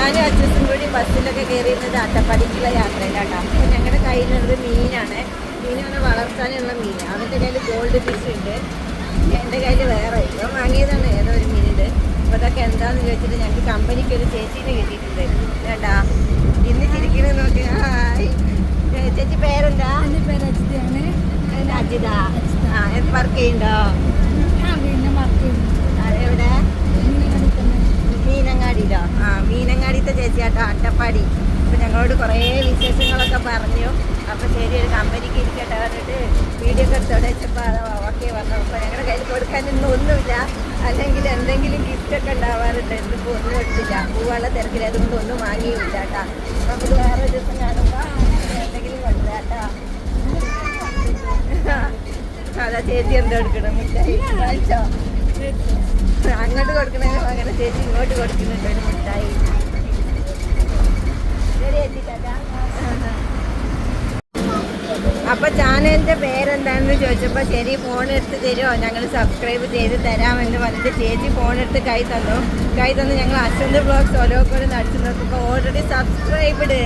ഞാനും അച്ഛനും കൂടി ബസ്സിലൊക്കെ കയറിയിരുന്നത് അട്ടപ്പാടിക്കുള്ള യാത്രയിലാട്ടോ. അപ്പോൾ ഞങ്ങളുടെ കയ്യിലുള്ളത് മീനാണ്. മീനാണ് വളർത്താനുള്ള മീൻ. അവൻ്റെ കയ്യിൽ ഗോൾഡ് ഫിഷ് ഉണ്ട്, എൻ്റെ കയ്യിൽ വേറെ ഇപ്പം വാങ്ങിയതാണ് ഏതോ ഒരു മീനുണ്ട്. അപ്പോൾ അതൊക്കെ എന്താണെന്ന് ചോദിച്ചിട്ട് ഞങ്ങൾക്ക് കമ്പനിക്ക് ഒരു ചേച്ചീനെ കിട്ടിയിട്ടുണ്ട്. വേണ്ടാ ഇന്ന് ചിരിക്കണേ നോക്കി. ചേച്ചി പേരെന്താ? എൻ്റെ പേര് അജിതയാണ്. അജിത. വർക്ക് ചെയ്യുന്നുണ്ടോ? എവിടെ? മീനങ്ങാടിയിലോ? മീനങ്ങാടിത്തെ ചേച്ചിയാട്ടോ, അട്ടപ്പാടി. അപ്പോൾ ഞങ്ങളോട് കുറേ വിശേഷങ്ങളൊക്കെ പറഞ്ഞു. അപ്പോൾ ശരി ഒരു കമ്പനിക്ക് ഇരിക്കട്ടെ പറഞ്ഞിട്ട് വീഡിയോ ഒക്കെ എടുത്തോടെ വെച്ചപ്പോൾ ഓക്കെ പറഞ്ഞു. അപ്പോൾ ഞങ്ങളുടെ കയ്യിൽ കൊടുക്കാനൊന്നും ഒന്നുമില്ല, അല്ലെങ്കിൽ എന്തെങ്കിലും ഗിഫ്റ്റൊക്കെ ഉണ്ടാവാറുണ്ട്. എന്നിപ്പോൾ ഒന്നും എടുത്തില്ല, പൂവാനുള്ള തിരക്കിൽ അതുകൊണ്ട് ഒന്നും വാങ്ങിയില്ല കേട്ടോ. അപ്പോൾ നമുക്ക് വേറെ ഒരു ദിവസം കാണുമ്പോൾ എന്തെങ്കിലും കൊണ്ടുവരാട്ടോ. അതാ ചേച്ചി എന്താ എടുക്കണം? മിഠായി കഴിച്ചോ? അങ്ങോട്ട് കൊടുക്കണതിന് അങ്ങനെ ചേച്ചി ഇങ്ങോട്ട് കൊടുക്കുന്നുണ്ട് ഒരു മിഠായി. ശരി ചേച്ചി, ചേട്ടാ. അപ്പൊ ചാനലിന്റെ പേരെന്താണെന്ന് ചോദിച്ചപ്പോൾ ശരി ഫോൺ എടുത്ത് തരുമോ, ഞങ്ങൾ സബ്സ്ക്രൈബ് ചെയ്ത് തരാമെന്ന് പറഞ്ഞിട്ട് ചേച്ചി ഫോൺ എടുത്ത് കൈ തന്നു. ഞങ്ങൾ അശ്വന്ത് ബ്ലോഗ്സ് ഓരോക്കോട് നടത്തി നോക്കുമ്പോൾ ഓൾറെഡി സബ്സ്ക്രൈബ്ഡ്.